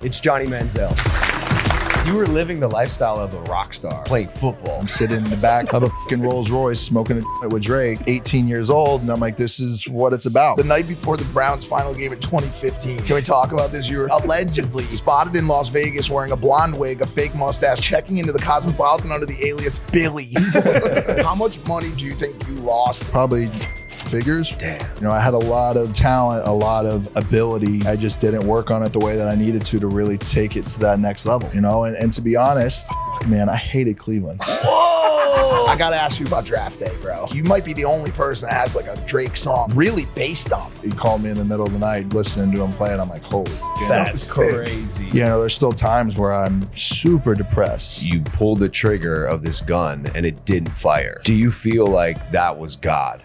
It's Johnny Manziel. You were living the lifestyle of a rock star, playing football. I'm sitting in the back of a fucking Rolls Royce smoking a with Drake, 18 years old, and I'm like, this is what it's about. The night before the Browns final game in 2015, can we talk about this? You were allegedly spotted in Las Vegas wearing a blonde wig, a fake mustache, checking into the Cosmopolitan under the alias Billy. How much money do you think you lost? Probably figures. Damn. You know, I had a lot of talent, a lot of ability. I just didn't work on it the way that I needed to really take it to that next level, you know? And to be honest, man, I hated Cleveland. Whoa! I gotta ask you about draft day, bro. You might be the only person that has like a Drake song really based on. He called me in the middle of the night listening to him play, and I'm like, holy. That's crazy. You know, there's still times where I'm super depressed. You pulled the trigger of this gun and it didn't fire. Do you feel like that was God?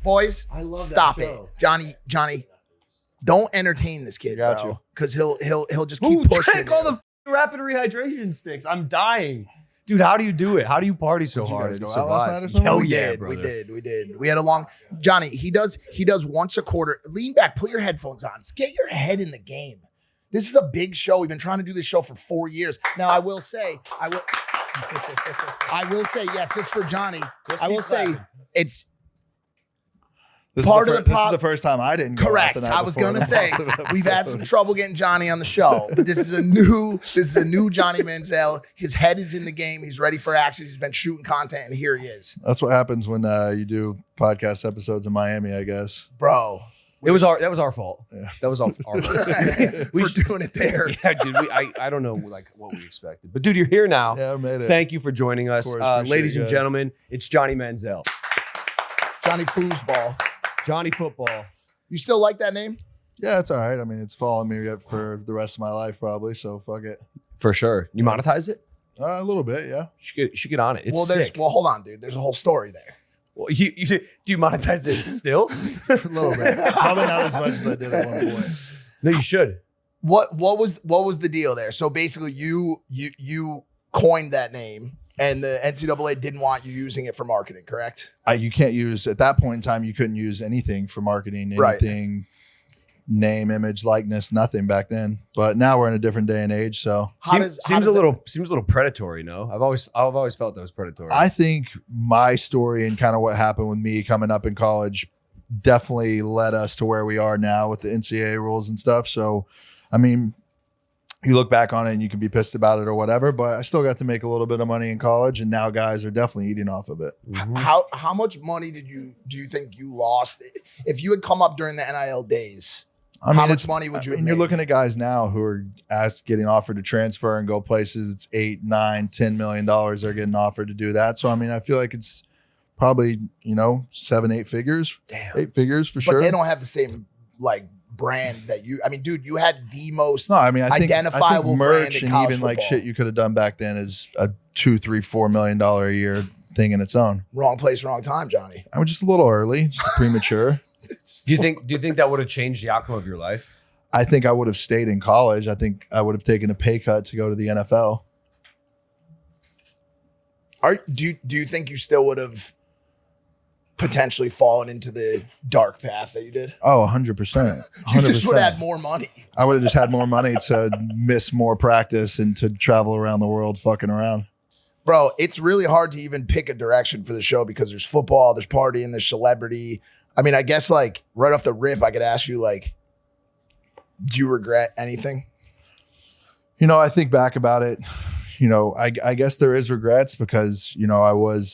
Boys, I love that stop it. show. Johnny, don't entertain this kid, Got bro. you. Because he'll just keep pushing. Drank all the rapid rehydration sticks. I'm dying. Dude, how do you do it? How do you party so Did you hard guys and go out last survive? night or something? Hell we yeah, did, brother. we did. We had a long Johnny, he does once a quarter. Lean back, put your headphones on. Get your head in the game. This is a big show. We've been trying to do this show for 4 years. Now I will say, yes, it's for Johnny. Just I will keep say clapping. it's This part is of the this pod- is the first time I didn't go out correct. the night I was before gonna the say episode. we've had some trouble getting Johnny on the show, but this is a new Johnny Manziel. His head is in the game. He's ready for action. He's been shooting content, and here he is, That's what happens when you do podcast episodes in Miami, I guess. bro. That was our fault. Yeah. That was our fault. For doing it there. Yeah, dude. I don't know like what we expected, but dude, you're here now. Yeah, I made it. Thank you for joining us, Of course, appreciate ladies it, and guys. gentlemen. It's Johnny Manziel, Johnny Foosball. Johnny Football. You still like that name? Yeah, it's all right. I mean, it's following me for the rest of my life probably, so fuck it. For sure. You monetize it? A little bit, yeah. You should get on it. It's sick. hold on, dude. There's a whole story there. Well, do you monetize it still? A little bit. Probably not as much as I did at one point. No, you should. What was the deal there? So basically, you coined that name, and the NCAA didn't want you using it for marketing, correct? You can't use, at that point in time, you couldn't use anything for marketing, Right. anything, name, image, likeness, nothing back then. But now we're in a different day and age, so Seems a little predatory. No, I've always felt that was predatory. I think my story and kind of what happened with me coming up in college definitely led us to where we are now with the NCAA rules and stuff. So, I mean, you look back on it and you can be pissed about it or whatever, but I still got to make a little bit of money in college, and now guys are definitely eating off of it. Mhm. How much money do you think you lost if you had come up during the NIL days? I How mean, much money would you have you're made? looking at guys now who are getting offered to transfer and go places. It's $8, $9, $10 million. They're getting offered to do that. So, I mean, I feel like it's probably, 7, 8 figures. Damn. 8 figures for But sure. they don't have the same like brand that you. I mean, dude, you had the most. No, I mean, I think identifiable brand merch in and college even like football. shit you could have done back then is a $2, $3, $4 million a year thing in its own. Wrong place, wrong time, Johnny. I was just a little early, just premature. Do you think that would have changed the outcome of your life? I think I would have stayed in college. I think I would have taken a pay cut to go to the NFL. Do you think you still would have potentially fallen into the dark path that you did? Oh, 100%. You just would 100%. have had more money. I would have just had more money to miss more practice and to travel around the world fucking around. Bro, it's really hard to even pick a direction for the show because there's football, there's partying, there's celebrity. I mean, I guess like right off the rip, I could ask you like, do you regret anything? I think back about it, I guess there is regrets because,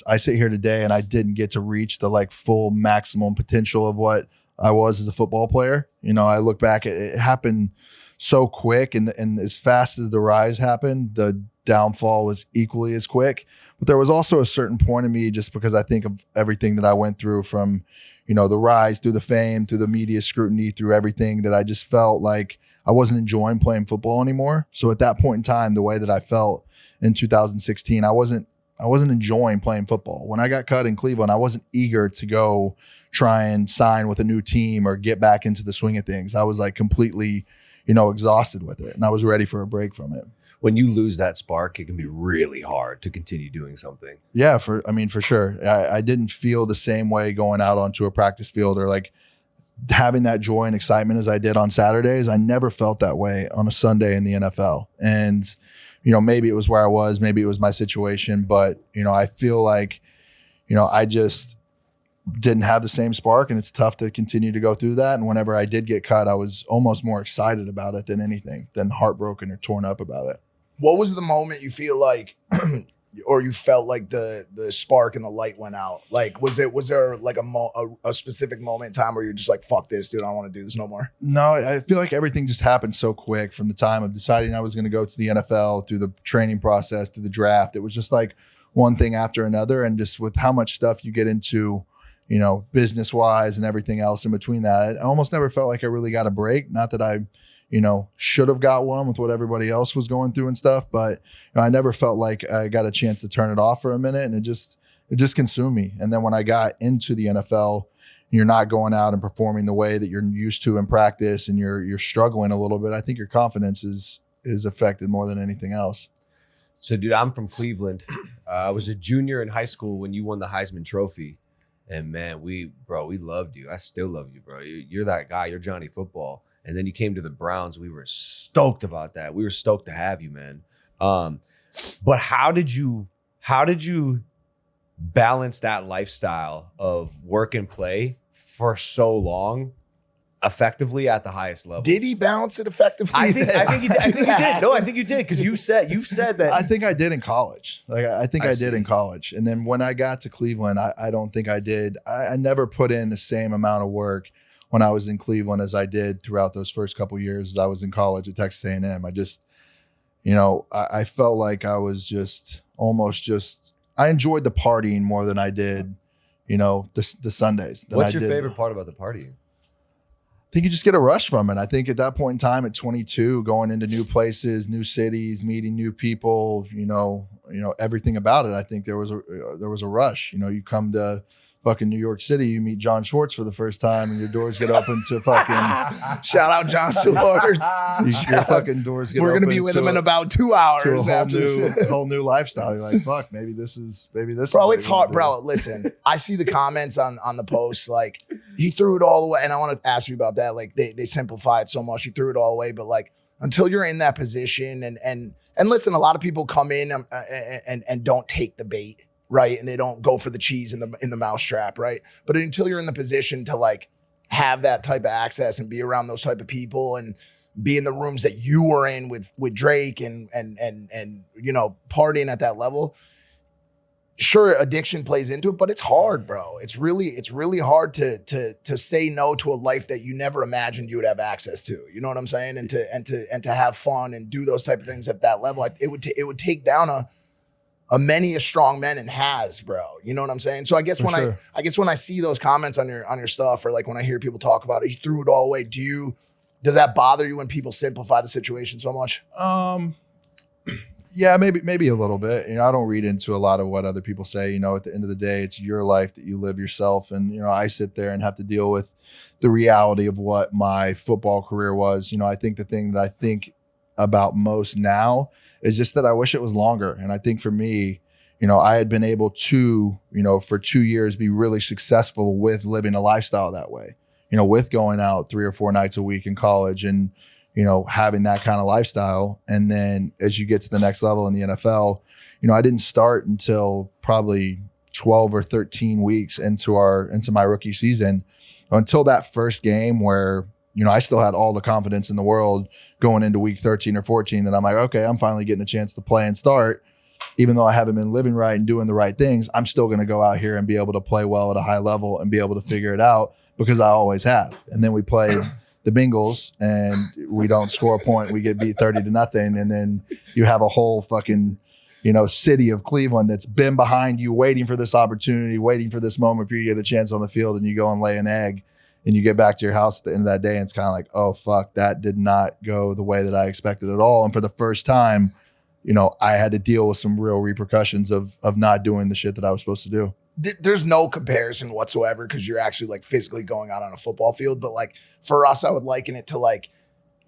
I sit here today and I didn't get to reach the like full maximum potential of what I was as a football player. I look back, it happened so quick and as fast as the rise happened, the downfall was equally as quick. But there was also a certain point in me just because I think of everything that I went through from, the rise through the fame, through the media scrutiny, through everything that I just felt like I wasn't enjoying playing football anymore. So at that point in time, the way that I felt in 2016, I wasn't enjoying playing football. When I got cut in Cleveland, I wasn't eager to go try and sign with a new team or get back into the swing of things. I was like completely, exhausted with it, and I was ready for a break from it. when you lose that spark, it can be really hard to continue doing something. Yeah, for sure. I didn't feel the same way going out onto a practice field or like having that joy and excitement as I did on Saturdays. I never felt that way on a Sunday in the NFL. And, maybe it was where I was, maybe it was my situation, but, I feel like, I just didn't have the same spark, and it's tough to continue to go through that. And whenever I did get cut, I was almost more excited about it than heartbroken or torn up about it. What was the moment you feel like, or you felt like the spark and the light went out? Like, was there like a specific moment in time where you're just like, fuck this, dude, I don't want to do this no more? No, I feel like everything just happened so quick from the time of deciding I was going to go to the NFL through the training process, through the draft. It was just like one thing after another. And just with how much stuff you get into, business wise and everything else in between that, I almost never felt like I really got a break. Not that I, should have got one with what everybody else was going through and stuff, but I never felt like I got a chance to turn it off for a minute, and it just consumed me. And then when I got into the NFL, you're not going out and performing the way that you're used to in practice, and you're struggling a little bit. I think your confidence is affected more than anything else. So, dude, I'm from Cleveland. I was a junior in high school when you won the Heisman Trophy. And man, we loved you. I still love you, bro. You're that guy. You're Johnny Football. And then you came to the Browns. We were stoked about that. We were stoked to have you, man. But how did you balance that lifestyle of work and play for so long, effectively at the highest level? Did he balance it effectively? I think he did. No, I think you did, because you've said that. I think I did in college. I did in college. And then when I got to Cleveland, I don't think I did. I never put in the same amount of work when I was in Cleveland as I did throughout those first couple of years as I was in college at Texas A&M. I just, I felt like I was I enjoyed the partying more than I did, the Sundays. What's your favorite part about the partying? I think you just get a rush from it. I think at that point in time, at 22, going into new places, new cities, meeting new people, everything about it. I think there was a rush. You come to fucking New York City, you meet John Schwartz for the first time, and your doors get open to fucking shout out John Schwartz. Your fucking doors get open. We're gonna be with him in about 2 hours. A whole new lifestyle. You're like, fuck, maybe this. Bro, it's hard, bro. Listen, I see the comments on the post, like, he threw it all away, and I want to ask you about that. Like, they simplify it so much. He threw it all away, but like, until you're in that position, and listen, a lot of people come in and don't take the bait. Right. And they don't go for the cheese in the mousetrap. Right. But until you're in the position to like have that type of access and be around those type of people and be in the rooms that you were in with Drake and partying at that level, sure, addiction plays into it, but it's hard, bro. It's really hard to say no to a life that you never imagined you would have access to. You know what I'm saying? And to have fun and do those type of things at that level. It would take down a many a strong men and has, bro. You know what I'm saying? So I guess when I see those comments on your stuff, or like when I hear people talk about it, he threw it all away. Does that bother you when people simplify the situation so much? Yeah, maybe a little bit. I don't read into a lot of what other people say. At the end of the day, it's your life that you live yourself. And, I sit there and have to deal with the reality of what my football career was. I think the thing that I think about most now is just that I wish it was longer. And I think for me, I had been able to, for 2 years be really successful with living a lifestyle that way, with going out 3 or 4 nights a week in college and, having that kind of lifestyle. And then as you get to the next level in the NFL, I didn't start until probably 12 or 13 weeks into my rookie season, until that first game where, I still had all the confidence in the world going into week 13 or 14 that I'm like, okay, I'm finally getting a chance to play and start. Even though I haven't been living right and doing the right things, I'm still going to go out here and be able to play well at a high level and be able to figure it out, because I always have. And then we play the Bengals and we don't score a point. We get beat 30-0. And then you have a whole fucking, city of Cleveland that's been behind you, waiting for this opportunity, waiting for this moment for you to get a chance on the field, and you go and lay an egg. And you get back to your house at the end of that day, and it's kind of like, oh, fuck, that did not go the way that I expected at all. And for the first time, I had to deal with some real repercussions of not doing the shit that I was supposed to do. There's no comparison whatsoever, because you're actually like physically going out on a football field. But like for us, I would liken it to like,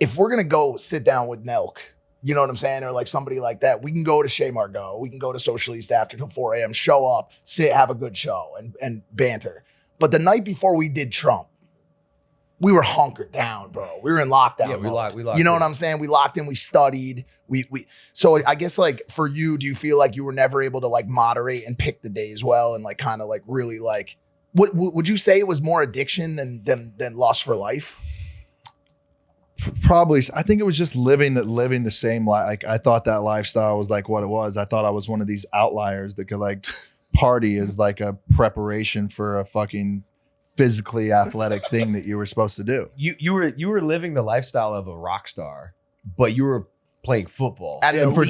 if we're going to go sit down with Nelk, You know what I'm saying? Or like somebody like that. We can go to Chez Margaux. We can go to Social East after till 4 a.m., show up, sit, have a good show and banter. But the night before we did Trump, we were hunkered down, bro. We were in lockdown. Yeah, we locked You know in. what I'm saying? We locked in, we studied. So I guess like for you, do you feel like you were never able to like moderate and pick the days well and like kind of like really like, would you say it was more addiction than lust for life? Probably. I think it was just living the same life. Like I thought that lifestyle was like what it was. I thought I was one of these outliers that could like party as like a preparation for a fucking physically athletic thing that you were supposed to do. You were living the lifestyle of a rock star, but you were playing football. And for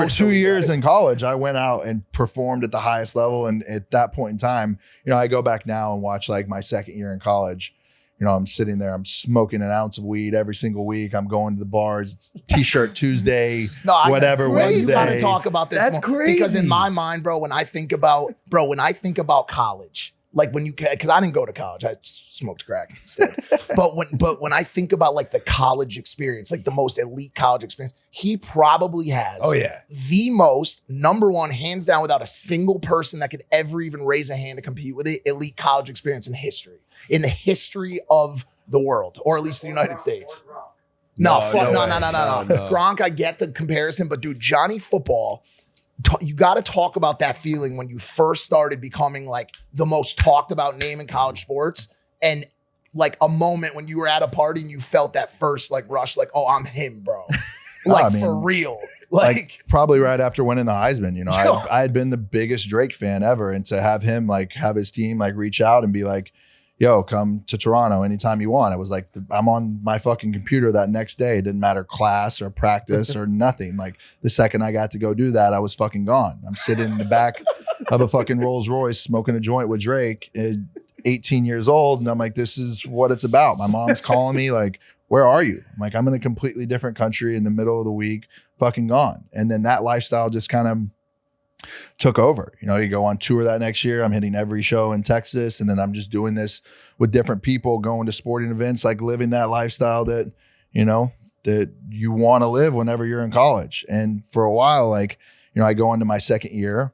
2 years in college, I went out and performed at the highest level. And at that point in time, you know, I go back now and watch like my second year in college. You know, I'm sitting there, I'm smoking an ounce of weed every single week. I'm going to the bars. It's T-shirt Tuesday, whatever Wednesday. You got to talk about this. That's crazy. Because in my mind, bro, when I think about college, like when because I didn't go to college, I smoked crack instead. but when I think about like the college experience, like the most elite college experience, he probably has. Oh yeah, the most number one, hands down, without a single person that could ever even raise a hand to compete with it, elite college experience in the history of the world, or at least the United States. No. Gronk, I get the comparison, but dude, Johnny Football, you got to talk about that feeling when you first started becoming like the most talked about name in college sports, and like a moment when you were at a party and you felt that first like rush, like, oh, I'm him, bro. Like for real. Like probably right after winning the Heisman, you know, I had been the biggest Drake fan ever. And to have him like have his team like reach out and be like, yo, come to Toronto anytime you want. It was like, I'm on my fucking computer that next day. It didn't matter class or practice or nothing. Like the second I got to go do that, I was fucking gone. I'm sitting in the back of a fucking Rolls Royce smoking a joint with Drake at 18 years old. And I'm like, this is what it's about. My mom's calling me like, where are you? I'm like, I'm in a completely different country in the middle of the week, fucking gone. And then that lifestyle just kind of took over. You know, you go on tour that next year. I'm hitting every show in Texas. And then I'm just doing this with different people, going to sporting events, like living that lifestyle that, you know, that you want to live whenever you're in college. And for a while, like, you know, I go into my second year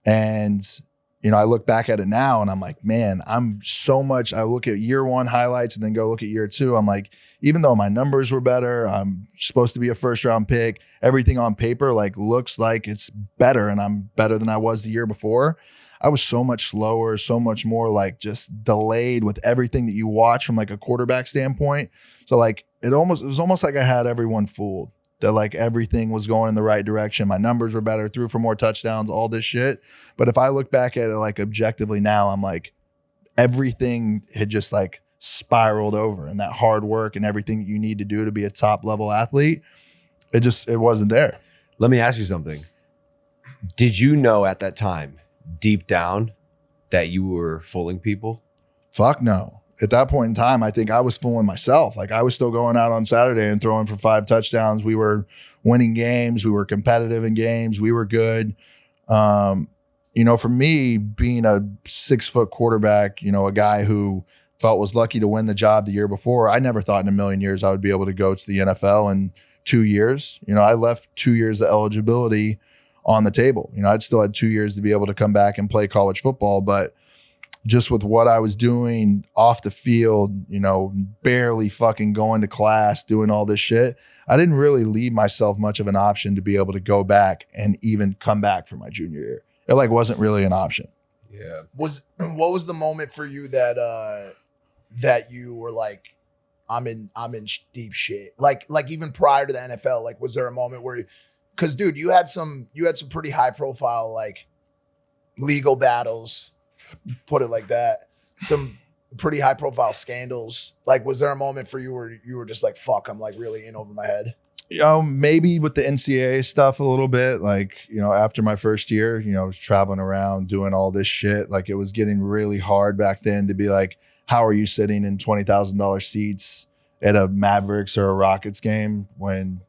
and, you know, I look back at it now and I'm like, man, I look at year one highlights and then go look at year two. I'm like, even though my numbers were better, I'm supposed to be a first round pick, everything on paper like looks like it's better and I'm better than I was the year before. I was so much slower, so much more like just delayed with everything that you watch from like a quarterback standpoint. So like it was almost like I had everyone fooled that like everything was going in the right direction. My numbers were better, threw for more touchdowns, all this shit. But if I look back at it like objectively now, I'm like everything had just like spiraled over, and that hard work and everything that you need to do to be a top level athlete, it wasn't there. Let me ask you something. Did you know at that time, deep down, that you were fooling people? Fuck no. At that point in time, I think I was fooling myself. Like I was still going out on Saturday and throwing for 5 touchdowns. We were winning games. We were competitive in games. We were good. You know, for me, being a 6-foot quarterback, you know, a guy who felt was lucky to win the job the year before, I never thought in a million years I would be able to go to the NFL in 2 years. You know, I left 2 years of eligibility on the table. You know, I'd still had 2 years to be able to come back and play college football, but just with what I was doing off the field, you know, barely fucking going to class, doing all this shit, I didn't really leave myself much of an option to be able to go back and even come back for my junior year. It like wasn't really an option. Yeah. What was the moment for you that you were like, I'm in deep shit? Like even prior to the NFL, like was there a moment where because dude, you had some pretty high profile like legal battles, put it like that, some pretty high profile scandals. Like was there a moment for you where you were just like, fuck, I'm like really in over my head? You know, maybe with the NCAA stuff a little bit, like, you know, after my first year, you know, I was traveling around doing all this shit. Like it was getting really hard back then to be like, how are you sitting in $20,000 seats at a Mavericks or a Rockets game when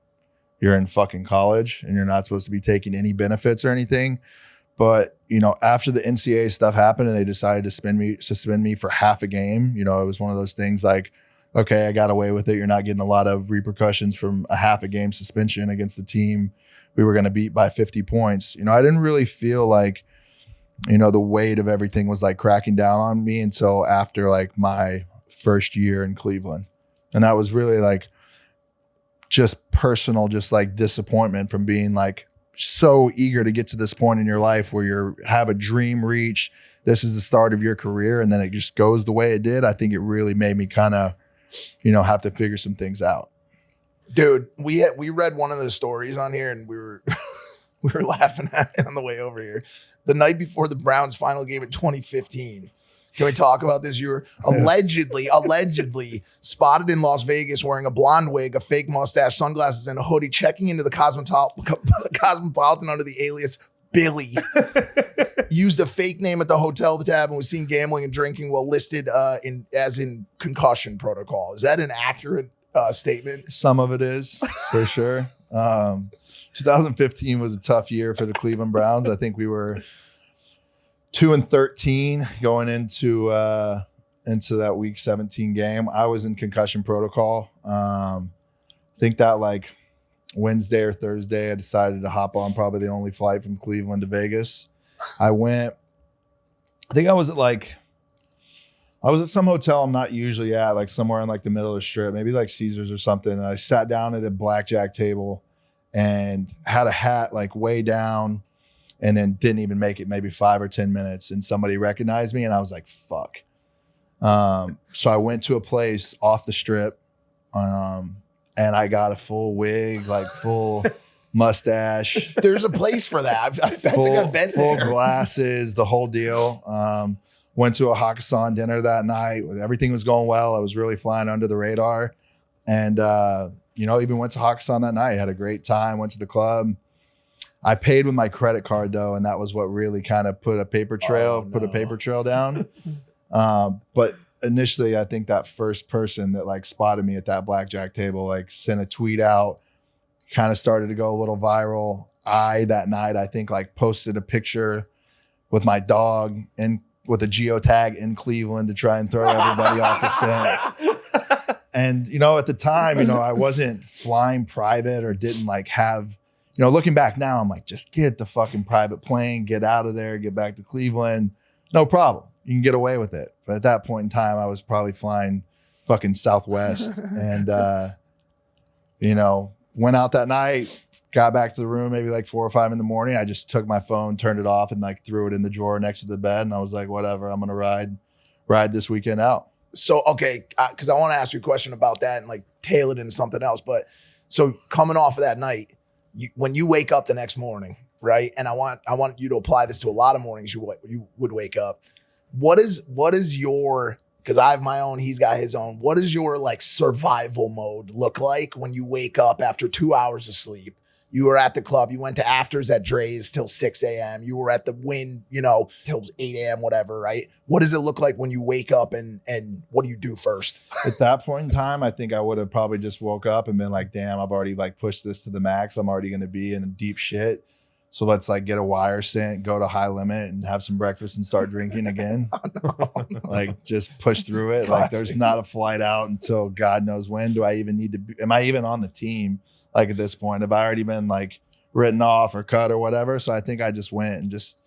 you're in fucking college and you're not supposed to be taking any benefits or anything? But, you know, after the NCAA stuff happened and they decided to suspend me for half a game, you know, it was one of those things like okay, I got away with it. You're not getting a lot of repercussions from a half a game suspension against the team we were going to beat by 50 points. You know, I didn't really feel like, you know, the weight of everything was like cracking down on me until after like my first year in Cleveland. And that was really like just personal, just like disappointment from being like so eager to get to this point in your life where you have a dream reach. This is the start of your career. And then it just goes the way it did. I think it really made me kind of, you know, have to figure some things out. Dude, we read one of the stories on here and we were we were laughing at it on the way over here. The night before the Browns final game in 2015. Can we talk about this? You were allegedly spotted in Las Vegas wearing a blonde wig, a fake mustache, sunglasses, and a hoodie, checking into the Cosmopolitan under the alias Billy. Used a fake name at the hotel tab and was seen gambling and drinking while listed as in concussion protocol. Is that an accurate statement? Some of it is, for sure. 2015 was a tough year for the Cleveland Browns. I think we were 2-13 going into that week 17 game. I was in concussion protocol. I think that like Wednesday or Thursday, I decided to hop on probably the only flight from Cleveland to Vegas. I think I was at some hotel I'm not usually at, like somewhere in like the middle of the strip, maybe like Caesars or something. And I sat down at a blackjack table and had a hat like way down and then didn't even make it maybe 5 or 10 minutes. And somebody recognized me and I was like, fuck. So I went to a place off the strip and I got a full wig, like full mustache. There's a place for that. I think I've been full there. Glasses, the whole deal. Went to a Hakkasan dinner that night. Everything was going well. I was really flying under the radar. And, you know, even went to Hakkasan that night. Had a great time. Went to the club. I paid with my credit card, though, and that was what really kind of put a paper trail down. But initially, I think that first person that, like, spotted me at that blackjack table, like, sent a tweet out, kind of started to go a little viral. That night, I think, like, posted a picture with my dog and with a geotag in Cleveland to try and throw everybody off the scent. And, you know, at the time, you know, I wasn't flying private or didn't like have, you know, looking back now, I'm like, just get the fucking private plane, get out of there, get back to Cleveland. No problem. You can get away with it. But at that point in time, I was probably flying fucking Southwest and, you know, went out that night, got back to the room maybe like 4 or 5 in the morning. I just took my phone, turned it off, and like threw it in the drawer next to the bed. And I was like, whatever, I'm going to ride this weekend out. So, okay, because I want to ask you a question about that and like tail it into something else. But so coming off of that night, when you wake up the next morning, right? And I want you to apply this to a lot of mornings you would wake up. What is your, because I have my own, he's got his own. What does your like survival mode look like when you wake up after 2 hours of sleep? You were at the club. You went to afters at Dre's till 6 a.m. You were at the Wynn, you know, till 8 a.m., whatever, right? What does it look like when you wake up and what do you do first? At that point in time, I think I would have probably just woke up and been like, damn, I've already like pushed this to the max. I'm already going to be in deep shit. So let's like get a wire sent, go to High Limit and have some breakfast and start drinking again. Like just push through it. Like there's not a flight out until God knows when. Do I even need to be, am I even on the team? Like at this point, have I already been like written off or cut or whatever? So I think I just went and just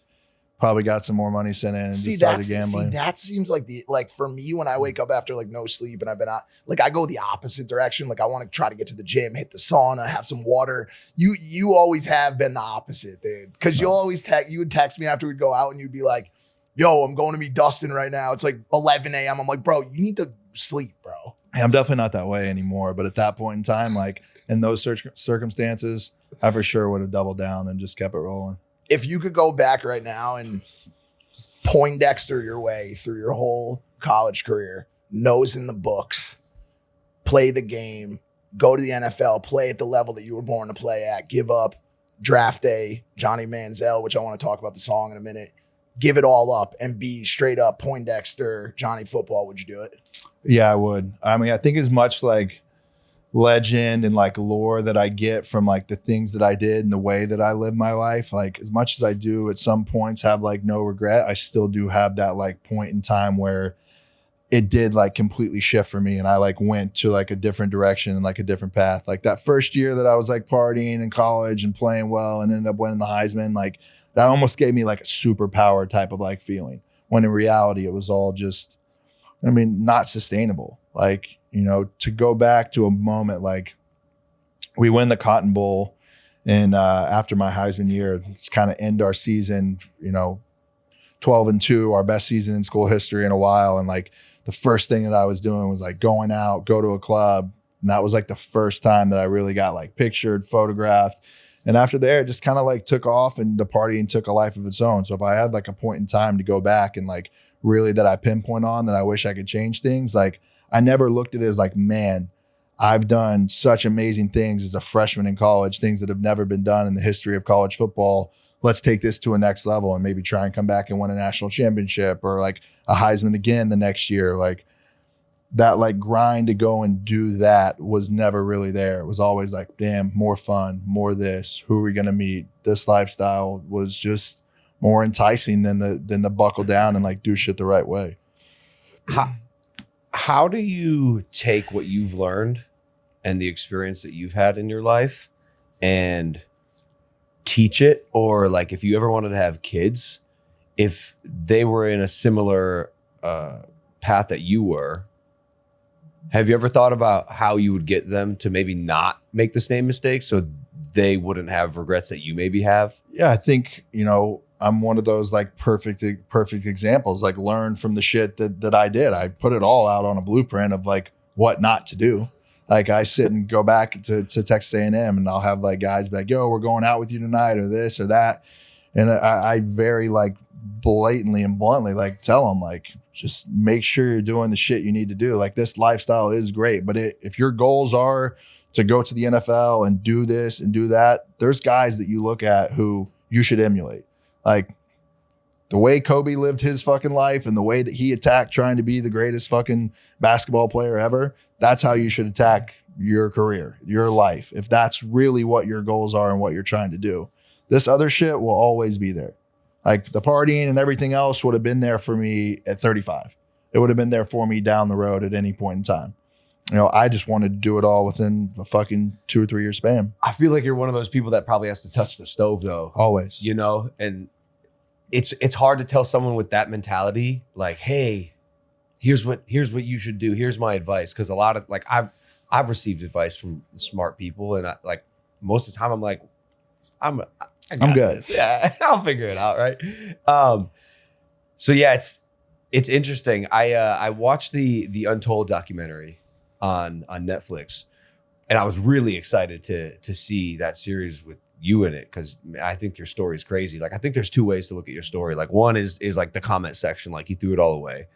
probably got some more money sent in and just started gambling. That seems like for me, when I wake up after like no sleep and I've been out, like I go the opposite direction. Like I want to try to get to the gym, hit the sauna, have some water. You always have been the opposite, dude. Because you'll always you would text me after we'd go out and you'd be like, yo, I'm going to meet Dustin right now. It's like 11 a.m. I'm like, bro, you need to sleep, bro. Hey, I'm definitely not that way anymore. But at that point in time, like in those circumstances, I for sure would have doubled down and just kept it rolling. If you could go back right now and Poindexter your way through your whole college career, nose in the books, play the game, go to the NFL, play at the level that you were born to play at, give up draft day, Johnny Manziel, which I want to talk about the song in a minute, give it all up and be straight up Poindexter, Johnny football, would you do it? Yeah, I would. I mean, I think as much like legend and like lore that I get from like the things that I did and the way that I live my life, like as much as I do at some points have like no regret, I still do have that like point in time where it did like completely shift for me. And I like went to like a different direction and like a different path. Like that first year that I was like partying in college and playing well and ended up winning the Heisman, like that almost gave me like a superpower type of like feeling, when in reality it was all just, I mean, not sustainable. Like, you know, to go back to a moment, like we win the Cotton Bowl and after my Heisman year, it's kind of end our season, you know, 12-2, our best season in school history in a while. And like the first thing that I was doing was like going out, go to a club. And that was like the first time that I really got like pictured, photographed. And after there, it just kind of like took off and the partying took a life of its own. So if I had like a point in time to go back and like really that I pinpoint on that I wish I could change things, like I never looked at it as like, man, I've done such amazing things as a freshman in college, things that have never been done in the history of college football. Let's take this to a next level and maybe try and come back and win a national championship or like a Heisman again the next year. Like that like grind to go and do that was never really there. It was always like, damn, more fun, more this, who are we going to meet? This lifestyle was just more enticing than the buckle down and like do shit the right way. How do you take what you've learned and the experience that you've had in your life and teach it? Or like if you ever wanted to have kids, if they were in a similar path that you were, have you ever thought about how you would get them to maybe not make the same mistakes so they wouldn't have regrets that you maybe have? Yeah, I think, you know, I'm one of those like perfect examples, like learn from the shit that I did. I put it all out on a blueprint of like what not to do. Like I sit and go back to Texas A&M and I'll have like guys be like, yo, we're going out with you tonight or this or that. And I very like blatantly and bluntly like tell them like, just make sure you're doing the shit you need to do. Like this lifestyle is great, but if your goals are to go to the NFL and do this and do that, there's guys that you look at who you should emulate. Like the way Kobe lived his fucking life and the way that he attacked trying to be the greatest fucking basketball player ever, that's how you should attack your career, your life. If that's really what your goals are and what you're trying to do, this other shit will always be there. Like the partying and everything else would have been there for me at 35. It would have been there for me down the road at any point in time. You know, I just wanted to do it all within a fucking 2 or 3 year span. I feel like you're one of those people that probably has to touch the stove though. Always. You know, and it's hard to tell someone with that mentality, like, hey, here's what you should do. Here's my advice. Cause a lot of like I've received advice from smart people and I, like most of the time I'm like, I'm good. This. Yeah, I'll figure it out. Right. So yeah, it's interesting. I watched the Untold documentary on Netflix, and I was really excited to see that series with you in it because I think your story is crazy. Like I think there's two ways to look at your story. Like one is like the comment section, like he threw it all away,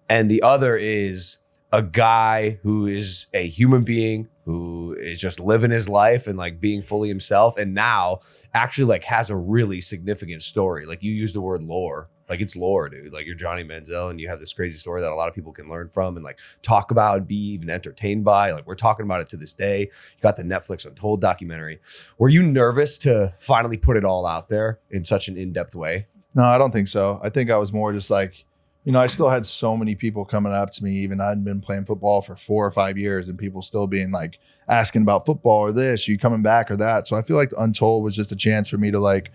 and the other is a guy who is a human being who is just living his life and like being fully himself, and now actually like has a really significant story. Like you use the word lore. Like it's lore, dude. Like you're Johnny Manziel and you have this crazy story that a lot of people can learn from and like talk about and be even entertained by. Like we're talking about it to this day. You got the Netflix Untold documentary. Were you nervous to finally put it all out there in such an in-depth way? No, I don't think so. I think I was more just like, you know, I still had so many people coming up to me, even I hadn't been playing football for 4 or 5 years and people still being like asking about football or this, you coming back or that. So I feel like Untold was just a chance for me to like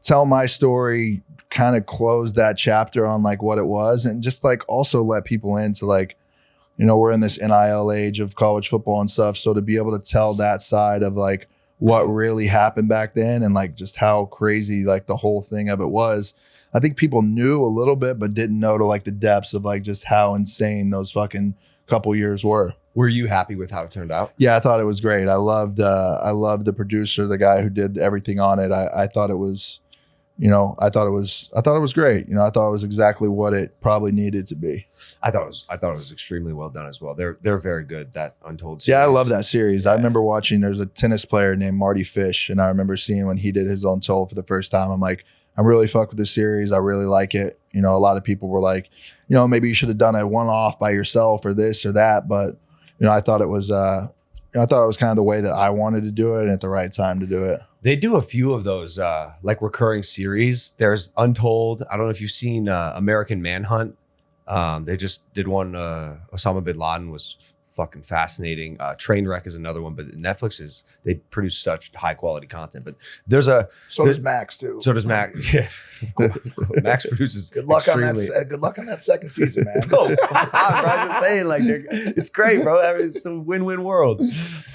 tell my story, kind of close that chapter on like what it was and just like also let people into like, you know, we're in this NIL age of college football and stuff. So to be able to tell that side of like what really happened back then and like just how crazy like the whole thing of it was. I think people knew a little bit, but didn't know to like the depths of like just how insane those fucking couple years were. Were you happy with how it turned out? Yeah, I thought it was great. I loved the producer, the guy who did everything on it. I thought it was, you know, I thought it was great. You know, I thought it was exactly what it probably needed to be. I thought it was extremely well done as well. They're very good, that Untold series. Yeah, I love that series. Yeah. I remember watching, there's a tennis player named Marty Fish, and I remember seeing when he did his Untold for the first time, I'm like, I'm really fucked with this series. I really like it. You know, a lot of people were like, you know, maybe you should have done a one-off by yourself or this or that. But, you know, I thought it was kind of the way that I wanted to do it and at the right time to do it. They do a few of those like recurring series. There's Untold. I don't know if you've seen American Manhunt. They just did one. Osama bin Laden was fucking fascinating. Trainwreck is another one, but Netflix they produce such high quality content. But does Max too. So does Max. Yeah, Max produces. Good luck on that. Good luck on that second season, man. No, I'm just saying, like, it's great, bro. It's a win-win world.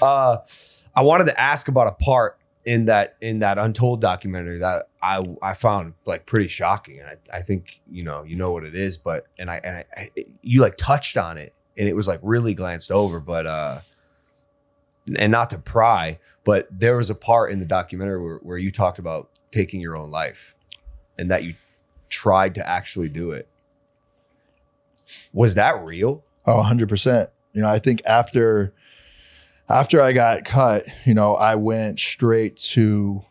I wanted to ask about a part in that Untold documentary that I found like pretty shocking, and I think you know what it is, but you like touched on it, and it was like really glanced over, but and not to pry, but there was a part in the documentary where you talked about taking your own life, and that you tried to actually do it. Was that real? Oh, 100%. You know, I think after I got cut, you know, I went straight to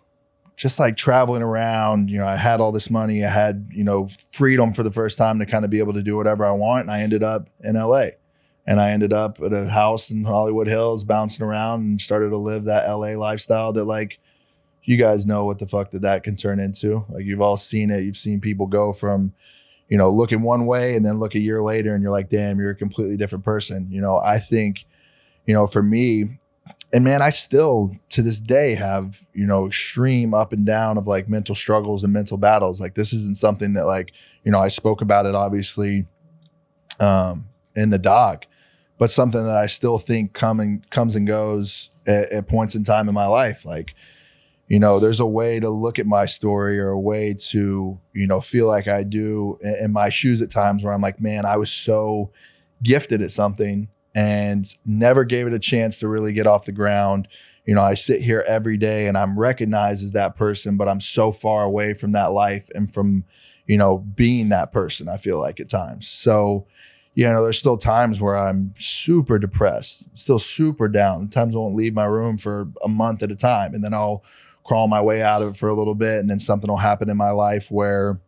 just like traveling around. You know, I had all this money. I had, you know, freedom for the first time to kind of be able to do whatever I want. And I ended up in LA, and I ended up at a house in Hollywood Hills, bouncing around, and started to live that LA lifestyle that, like, you guys know what the fuck that can turn into. Like, you've all seen it. You've seen people go from, you know, looking one way and then look a year later and you're like, damn, you're a completely different person. You know, I think, you know, for me, and man, I still to this day have, you know, extreme up and down of like mental struggles and mental battles. Like, this isn't something that, like, you know, I spoke about it obviously in the doc, but something that I still think comes and goes at points in time in my life. Like, you know, there's a way to look at my story, or a way to, you know, feel like I do in my shoes at times where I'm like, man, I was so gifted at something and never gave it a chance to really get off the ground. You know, I sit here every day and I'm recognized as that person, but I'm so far away from that life and from, you know, being that person, I feel like at times. So, you know, there's still times where I'm super depressed, still super down. Times I won't leave my room for a month at a time, and then I'll crawl my way out of it for a little bit, and then something will happen in my life where,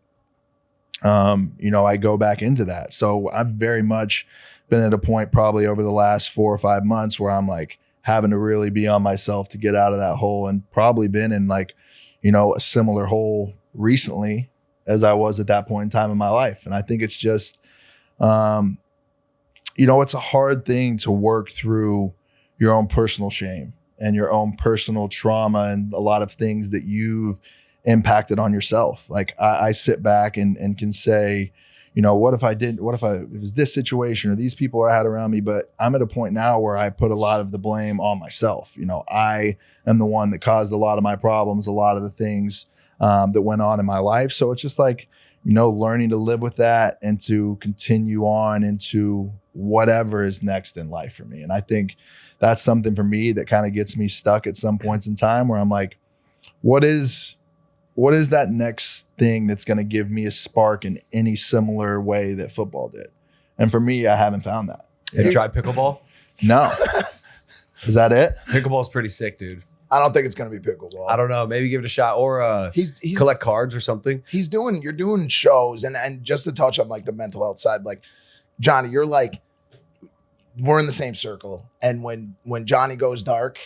you know, I go back into that. So I've very much been at a point probably over the last 4 or 5 months where I'm like having to really be on myself to get out of that hole, and probably been in like, you know, a similar hole recently as I was at that point in time in my life. And I think it's just, you know, it's a hard thing to work through your own personal shame and your own personal trauma and a lot of things that you've impacted on yourself. Like, I sit back and can say, you know, what if it was this situation or these people I had around me? But I'm at a point now where I put a lot of the blame on myself. You know, I am the one that caused a lot of my problems, a lot of the things that went on in my life. So it's just like, you know, learning to live with that and to continue on into whatever is next in life for me. And I think that's something for me that kind of gets me stuck at some points in time where I'm like, what is that next thing that's going to give me a spark in any similar way that football did? And for me, I haven't found that. Have you tried pickleball? No. Is that it? Pickleball's pretty sick, dude. I don't think it's going to be pickleball. I don't know. Maybe give it a shot, or he's collect cards or something. You're doing shows, and just to touch on like the mental health side, like, Johnny, you're like, we're in the same circle, and when Johnny goes dark,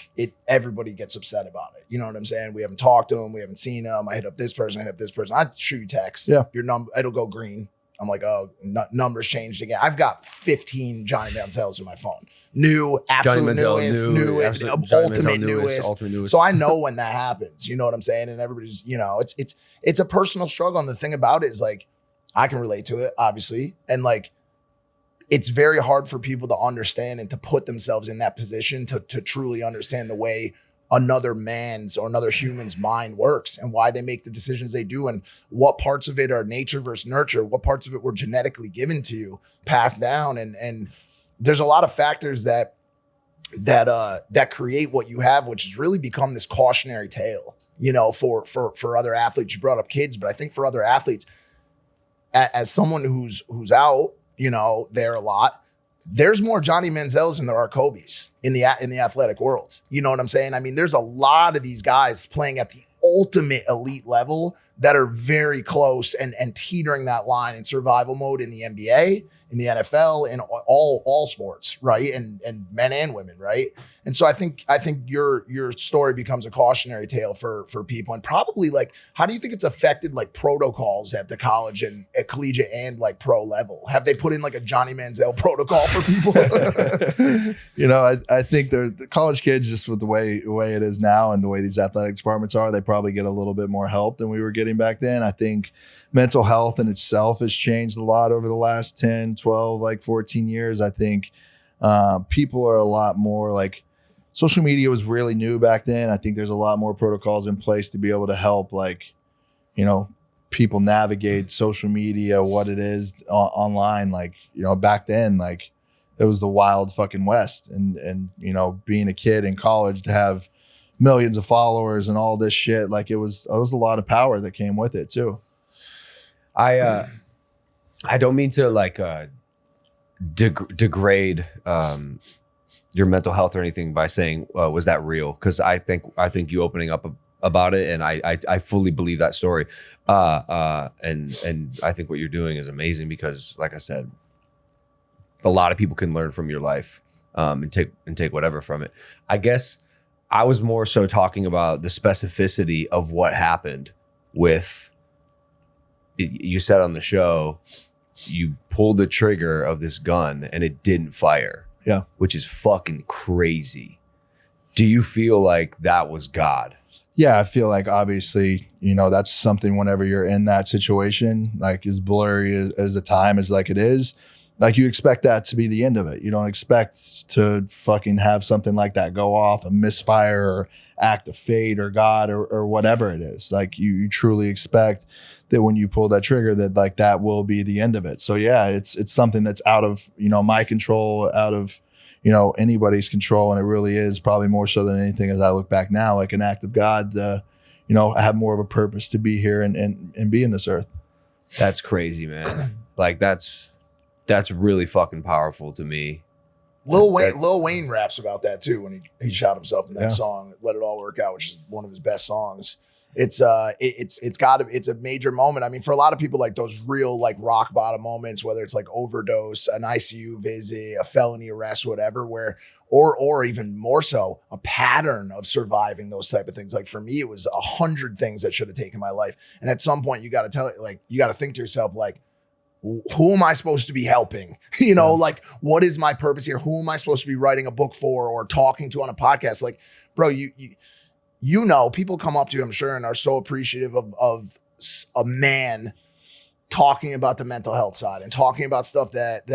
everybody gets upset about it. You know what I'm saying? We haven't talked to him, we haven't seen him. I hit up this person, I shoot you text. Yeah, your number, it'll go green. I'm like, oh, numbers changed again. I've got 15 Johnny Manziels in my phone. New, absolute newest, ultimate newest. So I know when that happens. You know what I'm saying? And everybody's, you know, it's a personal struggle. And the thing about it is, like, I can relate to it, obviously, and like, it's very hard for people to understand and to put themselves in that position to truly understand the way another man's or another human's mind works and why they make the decisions they do, and what parts of it are nature versus nurture, what parts of it were genetically given to you, passed down. And there's a lot of factors that create what you have, which has really become this cautionary tale, you know, for other athletes. You brought up kids, but I think for other athletes, as someone who's out, you know, there a lot, there's more Johnny Manziels than there are Kobe's in the athletic world. You know what I'm saying? I mean, there's a lot of these guys playing at the ultimate elite level that are very close and teetering that line in survival mode in the NBA, in the NFL, in all sports, right? And men and women, right? And so I think your story becomes a cautionary tale for people, and probably like, how do you think it's affected like protocols at the college and at collegiate and like pro level? Have they put in like a Johnny Manziel protocol for people? I think the college kids, just with the way it is now and the way these athletic departments are, they probably get a little bit more help than we were getting back then. I think mental health in itself has changed a lot over the last 10, 12, like 14 years. I think people are a lot more like, social media was really new back then. I think there's a lot more protocols in place to be able to help, like, people navigate social media, what it is online. Like, back then, like, it was the wild fucking West. And being a kid in college to have millions of followers and all this shit, like, it was a lot of power that came with it too. I don't mean to like degrade your mental health or anything by saying, was that real? Because I think you opening up about it, and I fully believe that story. And I think what you're doing is amazing, because, like I said, a lot of people can learn from your life and take whatever from it. I guess I was more so talking about the specificity of what happened with. You said on the show, you pulled the trigger of this gun and it didn't fire. Yeah. Which is fucking crazy. Do you feel like that was God? Yeah, I feel like obviously, that's something whenever you're in that situation, like as blurry as the time is like it is, like you expect that to be the end of it. You don't expect to fucking have something like that go off, a misfire or act of fate or God or whatever it is. Like you truly expect that when you pull that trigger, that like that will be the end of it. So yeah, it's something that's out of, my control, out of, anybody's control. And it really is, probably more so than anything, as I look back now, like an act of God, I have more of a purpose to be here and be in this earth. That's crazy, man. Like that's really fucking powerful to me. Lil Wayne raps about that too when he shot himself in that song, "Let It All Work Out," which is one of his best songs. It's a major moment. I mean, for a lot of people, like those real like rock bottom moments, whether it's like overdose, an ICU visit, a felony arrest, whatever, or even more so, a pattern of surviving those type of things. Like for me, it was 100 things that should have taken my life. And at some point you got to think to yourself, like, who am I supposed to be helping? Like, what is my purpose here? Who am I supposed to be writing a book for or talking to on a podcast? Like, bro, people come up to you, I'm sure, and are so appreciative of a man talking about the mental health side and talking about stuff that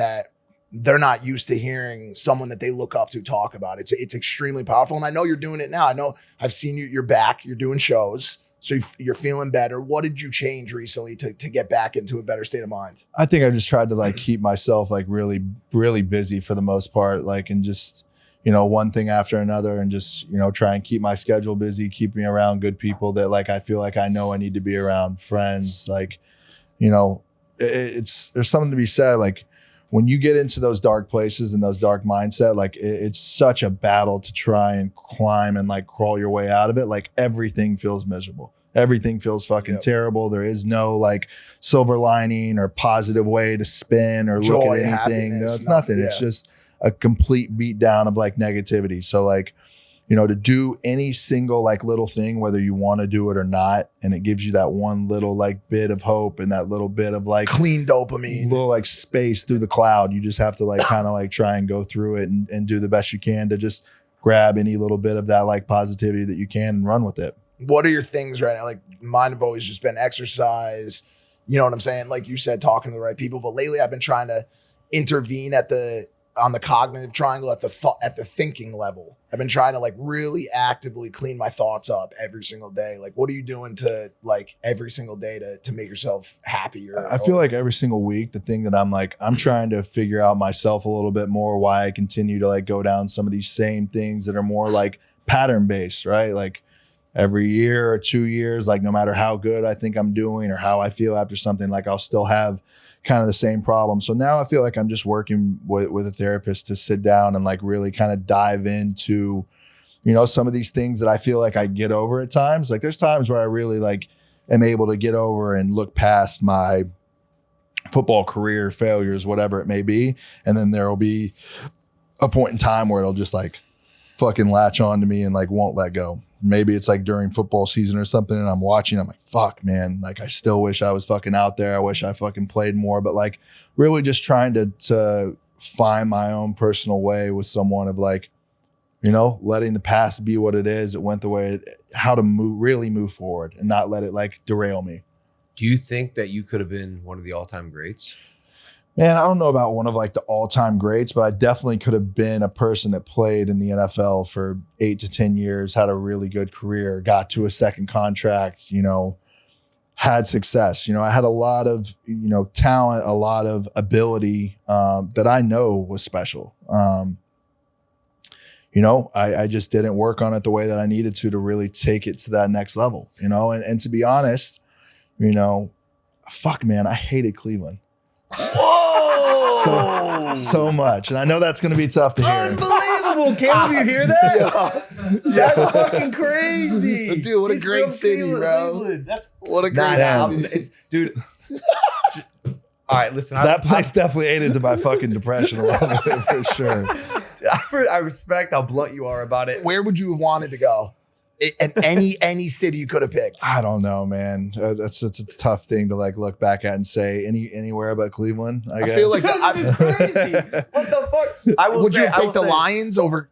they're not used to hearing someone that they look up to talk about. It's extremely powerful. And I know you're doing it now. I know I've seen you're back, you're doing shows. So you're feeling better. What did you change recently to get back into a better state of mind? I think I've just tried to like keep myself like really, really busy for the most part, like, and just, one thing after another, and just, try and keep my schedule busy, keep me around good people that like, I feel like I know I need to be around, friends, like, there's something to be said. Like when you get into those dark places and those dark mindset, like it's such a battle to try and climb and like crawl your way out of it. Like everything feels miserable. Everything feels fucking terrible. There is no like silver lining or positive way to spin or joy, look at anything. No, it's nothing. Yeah. It's just a complete beat down of like negativity. So like, to do any single like little thing, whether you want to do it or not, and it gives you that one little like bit of hope and that little bit of like clean dopamine, little like space through the cloud. You just have to like kind of like try and go through it and do the best you can to just grab any little bit of that like positivity that you can and run with it. What are your things right now? Like mine have always just been exercise. You know what I'm saying? Like you said, talking to the right people. But lately I've been trying to intervene on the cognitive triangle at the thinking level. I've been trying to like really actively clean my thoughts up every single day. Like, what are you doing to like every single day to make yourself happier? I feel like every single week, the thing that I'm trying to figure out myself a little bit more, why I continue to like go down some of these same things that are more like pattern based, right? Like every year or 2 years, like no matter how good I think I'm doing or how I feel after something, like I'll still have kind of the same problem. So now I feel like I'm just working with a therapist to sit down and like really kind of dive into, some of these things that I feel like I get over at times. Like there's times where I really like am able to get over and look past my football career failures, whatever it may be. And then there will be a point in time where it'll just like fucking latch on to me and like won't let go. Maybe it's like during football season or something and I'm watching, I'm like, fuck, man. Like I still wish I was fucking out there. I wish I fucking played more, but like really just trying to find my own personal way with someone of like, you know, letting the past be what it is. It went the way how to really move forward and not let it like derail me. Do you think that you could have been one of the all-time greats? Man, I don't know about one of like the all-time greats, but I definitely could have been a person that played in the NFL for 8 to 10 years, had a really good career, got to a second contract, you know, had success. You know, I had a lot of, you know, talent, a lot of ability that I know was special. You know, I just didn't work on it the way that I needed to really take it to that next level, you know, and to be honest, you know, fuck, man, I hated Cleveland. Whoa! So much. And I know that's going to be tough to hear. Unbelievable. Can't you hear that? That's fucking crazy. Dude, what a He's great from city, Cleveland, bro. Cleveland. That's What a great city. it's dude. All right, listen. That place definitely aided to my fucking depression a little bit for sure. I respect how blunt you are about it. Where would you have wanted to go? And any city you could have picked. I don't know, man. It's a tough thing to like look back at and say anywhere but Cleveland. I guess. feel like This is crazy. What the fuck? I will Would say, you have I will taken the say- Lions over?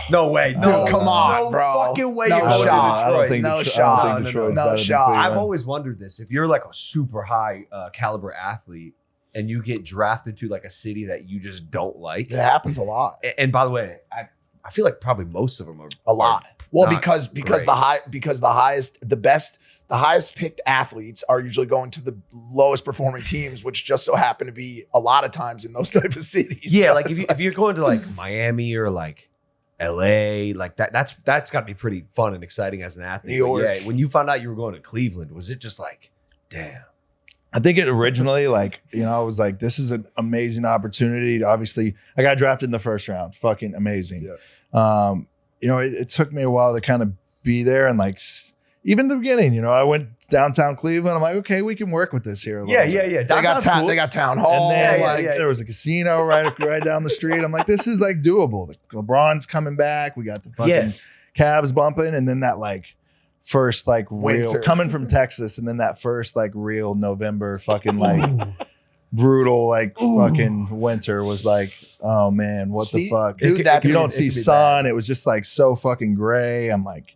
No way. Dude, No, come on, no bro. fucking way. No you're going shot. to I don't Detroit. think No Detroit- shot. I don't think No, Detroit's no better than shot. Cleveland. I've always wondered this. If you're like a super high caliber athlete and you get drafted to like a city that you just don't like, It happens a lot. and by the way, I feel like probably most of them are A lot. Well, not because great. the highest picked athletes are usually going to the lowest performing teams, which just so happen to be a lot of times in those type of cities. Yeah, So like it's if you're going to like Miami or like LA, like that's got to be pretty fun and exciting as an athlete. New But York. yeah, when you found out you were going to Cleveland, was it just like, damn? I think it originally, like, you know, I was like, this is an amazing opportunity. Obviously, I got drafted in the first round. Fucking amazing. Yeah. You know, it took me a while to kind of be there. And like, even the beginning, you know, I went downtown Cleveland. I'm like, okay, we can work with this here. Yeah. They got town hall. And then yeah, like, yeah. there was a casino right down the street. I'm like, this is like doable. The LeBron's coming back. We got the fucking Cavs bumping. And then that like first like real Winter. coming from Texas. And then that first like real November fucking like brutal like fucking winter was like, oh man, what the fuck? Dude, You don't see sun. It was just like so fucking gray. I'm like,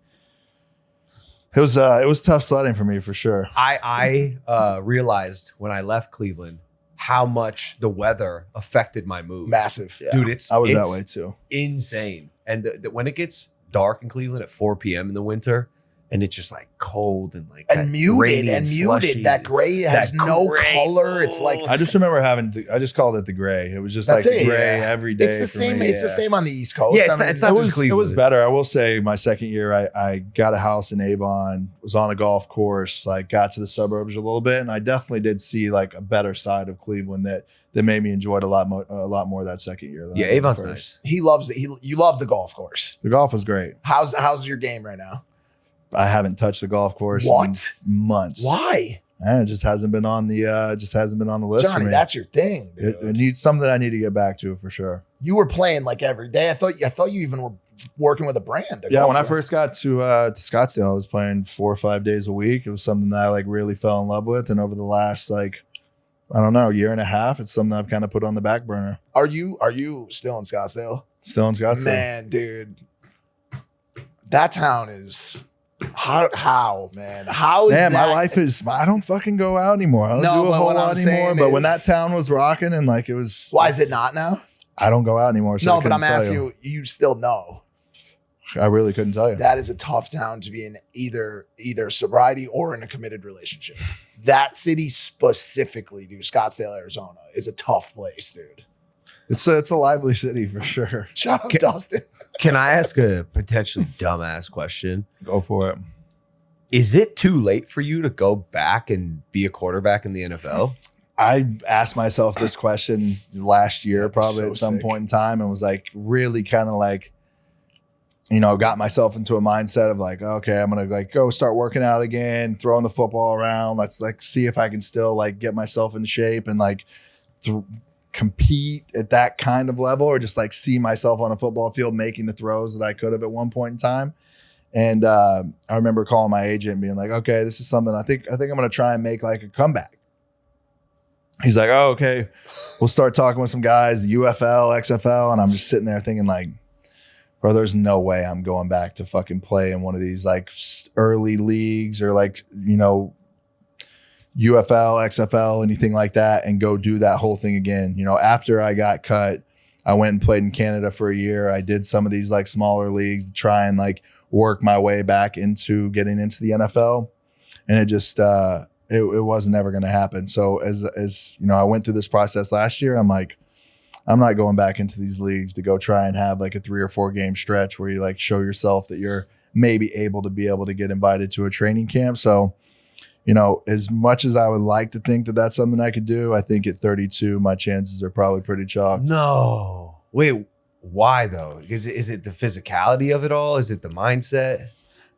it was tough sledding for me for sure. I realized when I left Cleveland how much the weather affected my mood. Massive. Dude, it's I was it's that way too. insane. And when it gets dark in Cleveland at 4 p.m. in the winter, and it's just like cold and like And that muted rainy and slushy. muted. That gray has That no gray. color. It's like I just remember I just called it the gray. It was just That's like it. gray Yeah. every day. it's the for same. me. It's the same on the East Coast. Yeah, I mean, it's not It just was Cleveland. better. I will say my second year, I got a house in Avon, was on a golf course, like got to the suburbs a little bit. And I definitely did see like a better side of Cleveland that made me enjoy it a lot more that second year. Than Yeah, I did the Avon's first. nice. he loves it. You love the golf course. The golf was great. How's your game right now? I haven't touched the golf course What? in months. Why, It just hasn't been on the list Johnny? for me. That's your thing, dude. It needs something I need to get back to for sure. You were playing like every day. I thought you even were working with a brand. Yeah, when I first got to Scottsdale, I was playing 4 or 5 days a week. It was something that I like really fell in love with, and over the last like I don't know year and a half, it's something I've kind of put on the back burner. Are you still in Scottsdale? Still in Scottsdale. Man, dude, that town is how man? How is Man, that? my life is. I don't fucking go out anymore. I don't No, do a but whole what I'm lot anymore. saying But when is- that town was rocking and like it was, Why is it not now? I don't go out anymore. So I No, but couldn't I'm tell asking you. You still know I really couldn't tell you. that is a tough town to be in, either sobriety or in a committed relationship. That city specifically, dude, Scottsdale, Arizona, is a tough place, dude. It's a lively city for sure. Shout out Dustin. Can I ask a potentially dumbass question? Go for it. Is it too late for you to go back and be a quarterback in the NFL? I asked myself this question last year, probably So at some sick. point in time, and was like really kind of like got myself into a mindset of like, okay, I'm going to like go start working out again, throwing the football around. Let's like see if I can still like get myself in shape and like compete at that kind of level, or just like see myself on a football field making the throws that I could have at one point in time. And I remember calling my agent and being like, okay, this is something I think I'm going to try and make like a comeback. He's like, oh, okay, we'll start talking with some guys, the UFL, XFL. And I'm just sitting there thinking like, bro, there's no way I'm going back to fucking play in one of these like early leagues or like, UFL, XFL, anything like that, and go do that whole thing again. After I got cut, I went and played in Canada for a year. I did some of these like smaller leagues to try and like work my way back into getting into the NFL. And it just, it wasn't ever going to happen. So as I went through this process last year, I'm like, I'm not going back into these leagues to go try and have like a 3 or 4 game stretch where you like show yourself that you're maybe able to get invited to a training camp. So, as much as I would like to think that that's something I could do, I think at 32, my chances are probably pretty chalked. No. Wait, why though? Is it the physicality of it all? Is it the mindset?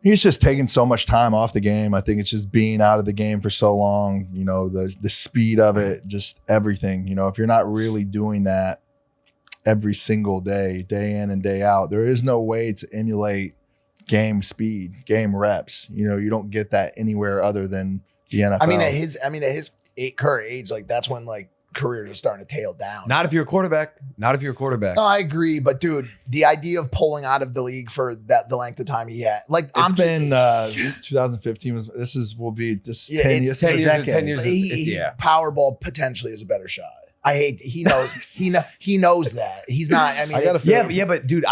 He's just taking so much time off the game. I think it's just being out of the game for so long, the speed of it, just everything. If you're not really doing that every single day in and day out, there is no way to emulate game speed, game reps. You don't get that anywhere other than the NFL. I mean, at his current age, like that's when like careers are starting to tail down. Not if you're a quarterback. No, I agree, but dude, the idea of pulling out of the league for the length of time he had, like it's been 2015 this is 10 years. 10 years. Powerball potentially is a better shot. He knows he knows that he's not. I mean, but dude,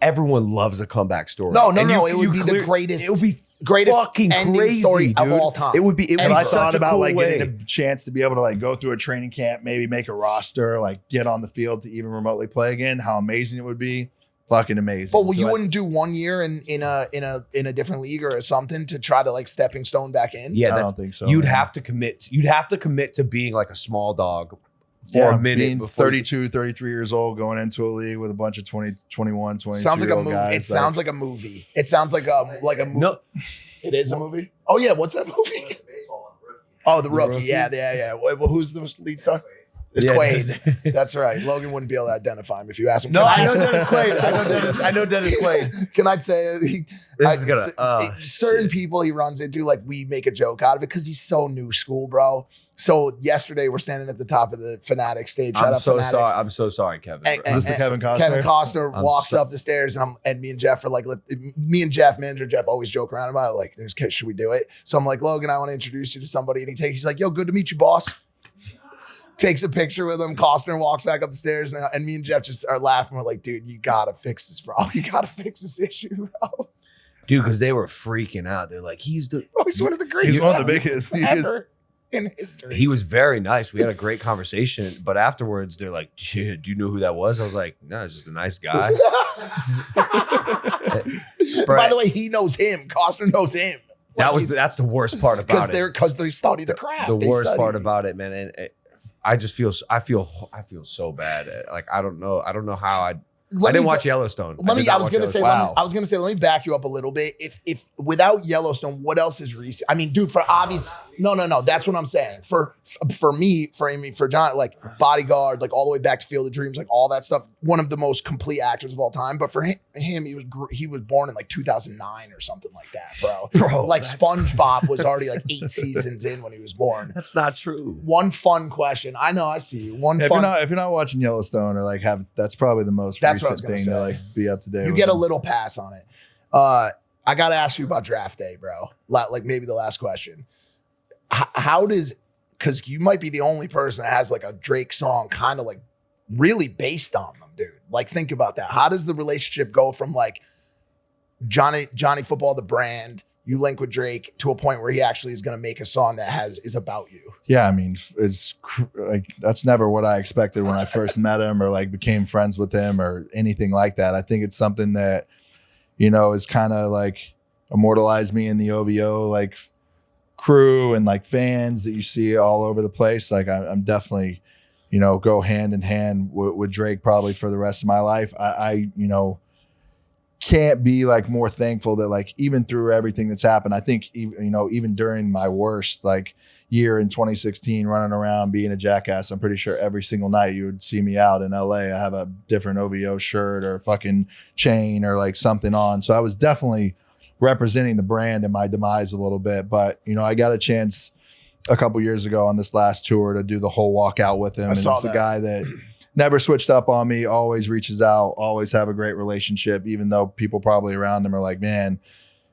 everyone loves a comeback story. No. It would be the greatest. It would be greatest fucking ending crazy story dude. of all time. It would be. And I such thought a about cool like way. getting a chance to be able to like go through a training camp, maybe make a roster, like get on the field to even remotely play again. How amazing it would be! Fucking amazing. But you wouldn't do 1 year in a different league or something to try to like stepping stone back in? Yeah, I don't think so. You'd have to commit. You'd have to commit to being like a small dog for a minute. Being before 32, 33 years old, going into a league with a bunch of 20, 21, 22 sounds like a movie. guys, It sounds like a movie. It sounds like a movie. No. It is a movie. Oh yeah, what's that movie? Oh, the rookie. Yeah. Well, who's the lead star? It's Quaid. That's right. Logan wouldn't be able to identify him if you ask him. No, I know Dennis Quaid. I know Dennis Quaid. Can I say certain shit. people he runs into, like we make a joke out of it because he's so new school, bro. So yesterday we're standing at the top of the Fanatic stage. I'm so sorry, Kevin. Is this the Kevin Costner? Kevin Costner walks up the stairs and me and Jeff are like, manager Jeff always joke around about it, like, should we do it? So I'm like, Logan, I want to introduce you to somebody. And he's like, yo, good to meet you, boss. Takes a picture with him. Costner walks back up the stairs and me and Jeff just are laughing. We're like, dude, you got to fix this, bro. You got to fix this issue, bro. Dude, because they were freaking out. They're like, he's one of the greatest. He's one of the biggest ever in history. He was very nice. We had a great conversation. But afterwards, they're like, do you know who that was? I was like, no, it's just a nice guy. By the way, he knows him. Costner knows him. That's the worst part about it. Because they study the craft. The worst part about it, man. And I feel so bad. Like I don't know how I didn't watch Yellowstone. I was gonna say, let me back you up a little bit. If without Yellowstone, what else is recent? I mean, dude, for obvious, no. That's what I'm saying. For me, for John, like Bodyguard, like all the way back to Field of Dreams, like all that stuff. One of the most complete actors of all time. But for him, he was born in like 2009 or something like that, bro. Like SpongeBob was already like 8 seasons in when he was born. That's not true. One fun question. I know. I see you. If you're not watching Yellowstone or like that's probably the most recent thing to like be up to date. You with get them. a little pass on it. I got to ask you about draft day, bro. Like maybe the last question. How does, because you might be the only person that has like a Drake song kind of like really based on them, dude. Like think about that. How does the relationship go from like Johnny Football, the brand, you link with Drake to a point where he actually is going to make a song that is about you? Yeah, I mean, it's like that's never what I expected when I first met him or like became friends with him or anything like that. I think it's something that, is kind of like immortalized me in the OVO like crew and like fans that you see all over the place. Like I'm definitely, go hand in hand with Drake probably for the rest of my life. I can't be like more thankful that like even through everything that's happened, I think even during my worst like year in 2016, running around being a jackass, I'm pretty sure every single night you would see me out in LA. I have a different OVO shirt or a fucking chain or like something on. So I was definitely representing the brand in my demise a little bit. But I got a chance a couple years ago on this last tour to do the whole walkout with him. And it's the guy that never switched up on me, always reaches out, always have a great relationship, even though people probably around him are like, man,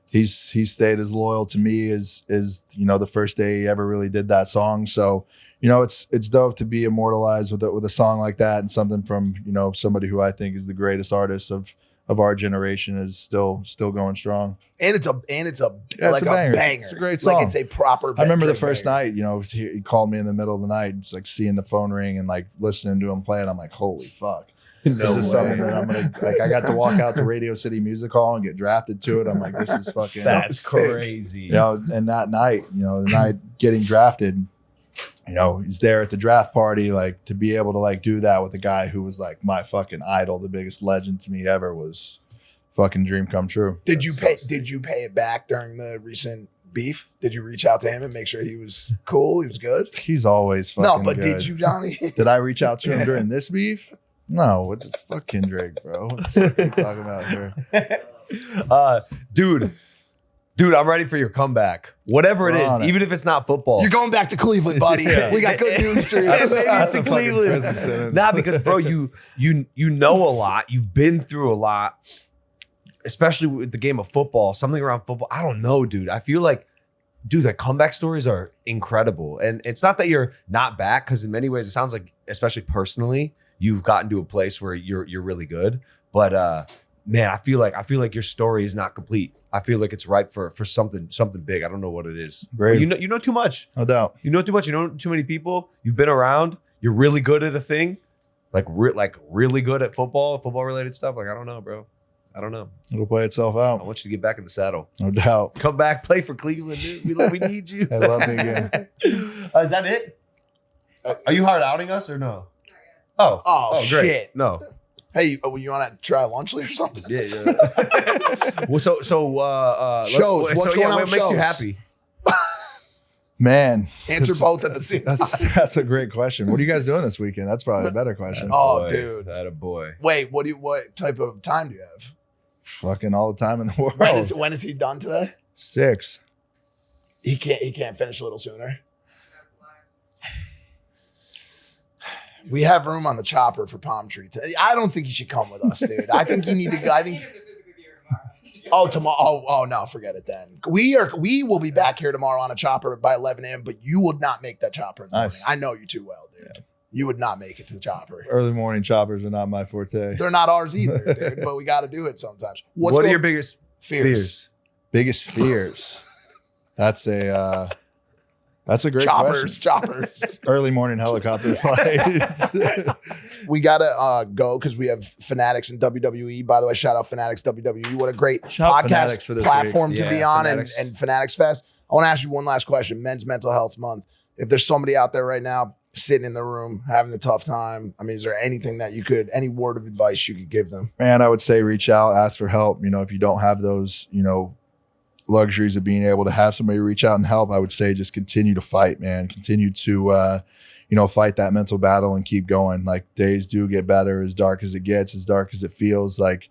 he's stayed as loyal to me as the first day he ever really did that song. So, it's dope to be immortalized with a song like that, and something from, somebody who I think is the greatest artist of our generation is still going strong. And it's a banger. It's a great song. Like it's a proper. I remember the first night, he called me in the middle of the night. It's like seeing the phone ring and like listening to him play it. I'm like, holy fuck. This is something that I'm going to, like, I got to walk out to Radio City Music Hall and get drafted to it. I'm like, this is fucking. That's crazy. And that night, the night getting drafted, he's there at the draft party. Like, to be able to like do that with a guy who was like my fucking idol, the biggest legend to me ever, was fucking dream come true. Did you pay it back during the recent beef? Did you reach out to him and make sure he was cool? He was good? He's always fucking good. Did you, Johnny? Did I reach out to him during this beef? No, what the fuck, Kendrick, bro? What the fuck are you talking about here? Dude, I'm ready for your comeback. Whatever it is, even if it's not football. You're going back to Cleveland, buddy. We got good news for you. Maybe it's in Cleveland. Nah, because bro, you know a lot. You've been through a lot, especially with the game of football. Something around football. I don't know, dude. I feel like, dude, the comeback stories are incredible. And it's not that you're not back, because in many ways it sounds like, especially personally, you've gotten to a place where you're really good. But man, I feel like your story is not complete. I feel like it's ripe for something big. I don't know what it is. Great. You know too much. No doubt. You know too much. You know too many people. You've been around. You're really good at a thing, like really good at football related stuff. Like, I don't know, bro. I don't know. It'll play itself out. I want you to get back in the saddle. No doubt. Come back, play for Cleveland, dude. We need you. I love me again. Is that it? Are you hard outing us or no? Oh, shit. Great. No. Hey, you want to try lunch or something? Yeah. Well, shows. What's going on? What makes you happy? Man, answer both at the same time. That's a great question. What are you guys doing this weekend? That's probably a better question. Dude, that a boy. Wait, what type of time do you have? Fucking all the time in the world. When is he done today? 6. He can't finish a little sooner. We have room on the chopper for Palm Tree today. I don't think you should come with us, dude. I think you need to. I think. Oh, tomorrow. Oh, no, forget it then. We will be back here tomorrow on a chopper by 11 a.m., but you would not make that chopper in the morning. I know you too well, dude. Yeah. You would not make it to the chopper. Early morning choppers are not my forte. They're not ours either, dude, but we got to do it sometimes. What are your biggest fears? Biggest fears? That's a great question. Choppers. Early morning helicopter flights. We got to go because we have Fanatics in WWE. By the way, shout out Fanatics WWE. What a great podcast platform to be on, and Fanatics Fest. I want to ask you one last question. Men's Mental Health Month. If there's somebody out there right now sitting in the room having a tough time, I mean, is there anything that any word of advice you could give them? Man, I would say reach out, ask for help. If you don't have those, luxuries of being able to have somebody reach out and help, I would say just continue to fight, man. Continue to, fight that mental battle and keep going. Like, days do get better as dark as it gets, as dark as it feels. Like,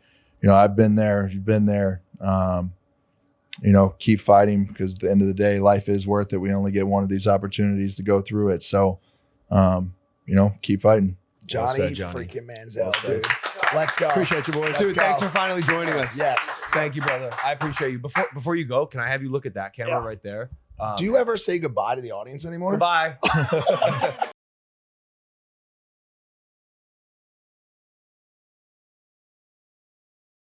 I've been there. You've been there. Keep fighting, because at the end of the day, life is worth it. We only get one of these opportunities to go through it. So, keep fighting. Johnny freaking Manziel, dude. Let's go. Appreciate you, boys. Dude, thanks for finally joining us. Yes. Thank you, brother. I appreciate you. Before you go, can I have you look at that camera right there? Do you ever say goodbye to the audience anymore? Goodbye.